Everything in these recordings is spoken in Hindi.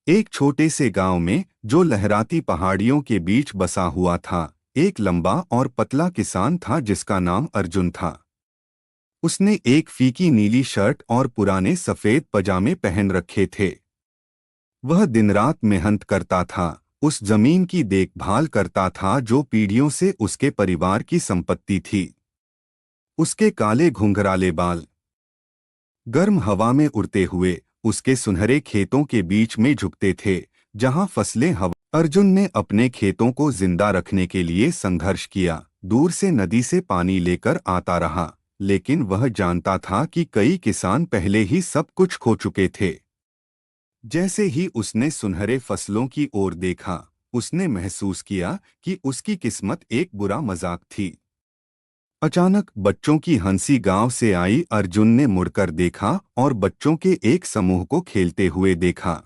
एक छोटे से गांव में, जो लहराती पहाड़ियों के बीच बसा हुआ था, एक लंबा और पतला किसान था जिसका नाम अर्जुन था। उसने एक फीकी नीली शर्ट और पुराने सफेद पजामे पहन रखे थे। वह दिन रात मेहनत करता था, उस जमीन की देखभाल करता था जो पीढ़ियों से उसके परिवार की संपत्ति थी। उसके काले घुंघराले बाल गर्म हवा में उड़ते हुए उसके सुनहरे खेतों के बीच में झुकते थे, जहां फसलें हवा। अर्जुन ने अपने खेतों को जिंदा रखने के लिए संघर्ष किया, दूर से नदी से पानी लेकर आता रहा, लेकिन वह जानता था कि कई किसान पहले ही सब कुछ खो चुके थे। जैसे ही उसने सुनहरे फसलों की ओर देखा, उसने महसूस किया कि उसकी किस्मत एक बुरा मजाक थी। अचानक बच्चों की हंसी गांव से आई। अर्जुन ने मुड़कर देखा और बच्चों के एक समूह को खेलते हुए देखा।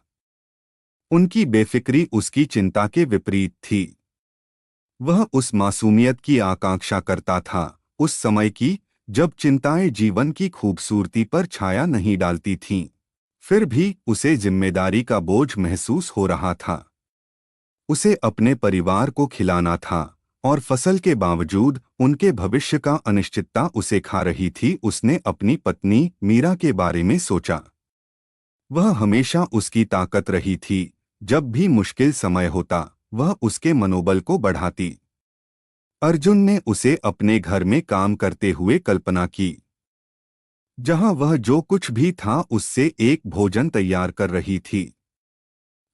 उनकी बेफिक्री उसकी चिंता के विपरीत थी। वह उस मासूमियत की आकांक्षा करता था, उस समय की जब चिंताएं जीवन की खूबसूरती पर छाया नहीं डालती थीं। फिर भी उसे जिम्मेदारी का बोझ महसूस हो रहा था। उसे अपने परिवार को खिलाना था, और फसल के बावजूद उनके भविष्य का अनिश्चितता उसे खा रही थी। उसने अपनी पत्नी मीरा के बारे में सोचा। वह हमेशा उसकी ताकत रही थी। जब भी मुश्किल समय होता, वह उसके मनोबल को बढ़ाती। अर्जुन ने उसे अपने घर में काम करते हुए कल्पना की, जहां वह जो कुछ भी था उससे एक भोजन तैयार कर रही थी।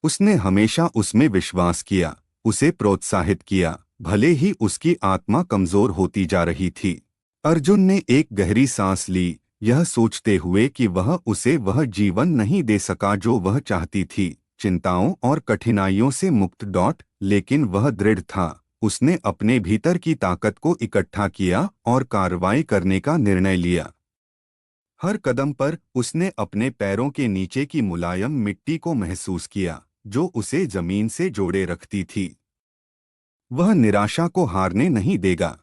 उसने हमेशा उसमें विश्वास किया, उसे प्रोत्साहित किया, भले ही उसकी आत्मा कमजोर होती जा रही थी। अर्जुन ने एक गहरी सांस ली, यह सोचते हुए कि वह जीवन नहीं दे सका जो वह चाहती थी, चिंताओं और कठिनाइयों से मुक्त। लेकिन वह दृढ़ था। उसने अपने भीतर की ताकत को इकट्ठा किया और कार्रवाई करने का निर्णय लिया। हर कदम पर उसने अपने पैरों के नीचे की मुलायम मिट्टी को महसूस किया, जो उसे जमीन से जोड़े रखती थी। वह निराशा को हारने नहीं देगा।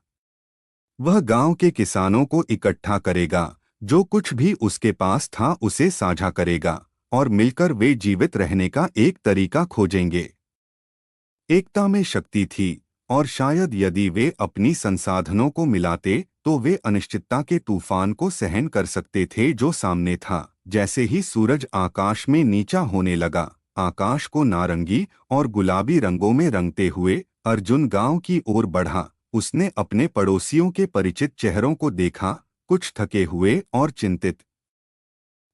वह गांव के किसानों को इकट्ठा करेगा, जो कुछ भी उसके पास था उसे साझा करेगा, और मिलकर वे जीवित रहने का एक तरीका खोजेंगे। एकता में शक्ति थी, और शायद यदि वे अपनी संसाधनों को मिलाते तो वे अनिश्चितता के तूफान को सहन कर सकते थे जो सामने था। जैसे ही सूरज आकाश में नीचा होने लगा, आकाश को नारंगी और गुलाबी रंगों में रंगते हुए अर्जुन गांव की ओर बढ़ा। उसने अपने पड़ोसियों के परिचित चेहरों को देखा, कुछ थके हुए और चिंतित,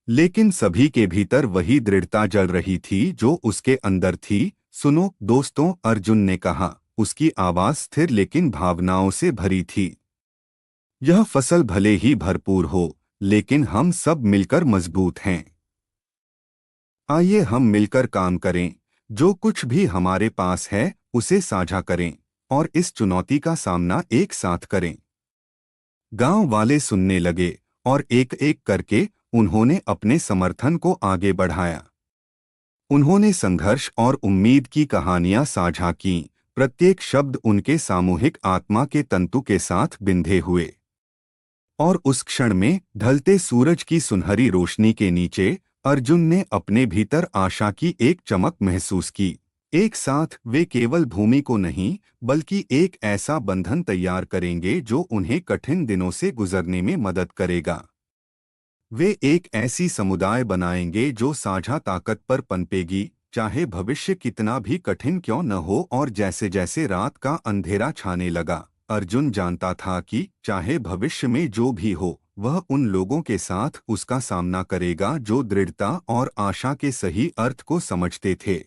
लेकिन सभी के भीतर वही दृढ़ता जल रही थी जो उसके अंदर थी। सुनो दोस्तों, अर्जुन ने कहा, उसकी आवाज स्थिर लेकिन भावनाओं से भरी थी। यह फसल भले ही भरपूर हो, लेकिन हम सब मिलकर मजबूत हैं। आइए हम मिलकर काम करें, जो कुछ भी हमारे पास है उसे साझा करें, और इस चुनौती का सामना एक साथ करें। गांव वाले सुनने लगे, और एक एक करके उन्होंने अपने समर्थन को आगे बढ़ाया। उन्होंने संघर्ष और उम्मीद की कहानियां साझा कीं, प्रत्येक शब्द उनके सामूहिक आत्मा के तंतु के साथ बिंधे हुए। और उस क्षण में ढलते सूरज की सुनहरी रोशनी के नीचे अर्जुन ने अपने भीतर आशा की एक चमक महसूस की। एक साथ वे केवल भूमि को नहीं, बल्कि एक ऐसा बंधन तैयार करेंगे जो उन्हें कठिन दिनों से गुजरने में मदद करेगा। वे एक ऐसी समुदाय बनाएंगे जो साझा ताकत पर पनपेगी, चाहे भविष्य कितना भी कठिन क्यों न हो। और जैसे जैसे रात का अंधेरा छाने लगा, अर्जुन जानता था कि चाहे भविष्य में जो भी हो, वह उन लोगों के साथ उसका सामना करेगा जो दृढ़ता और आशा के सही अर्थ को समझते थे।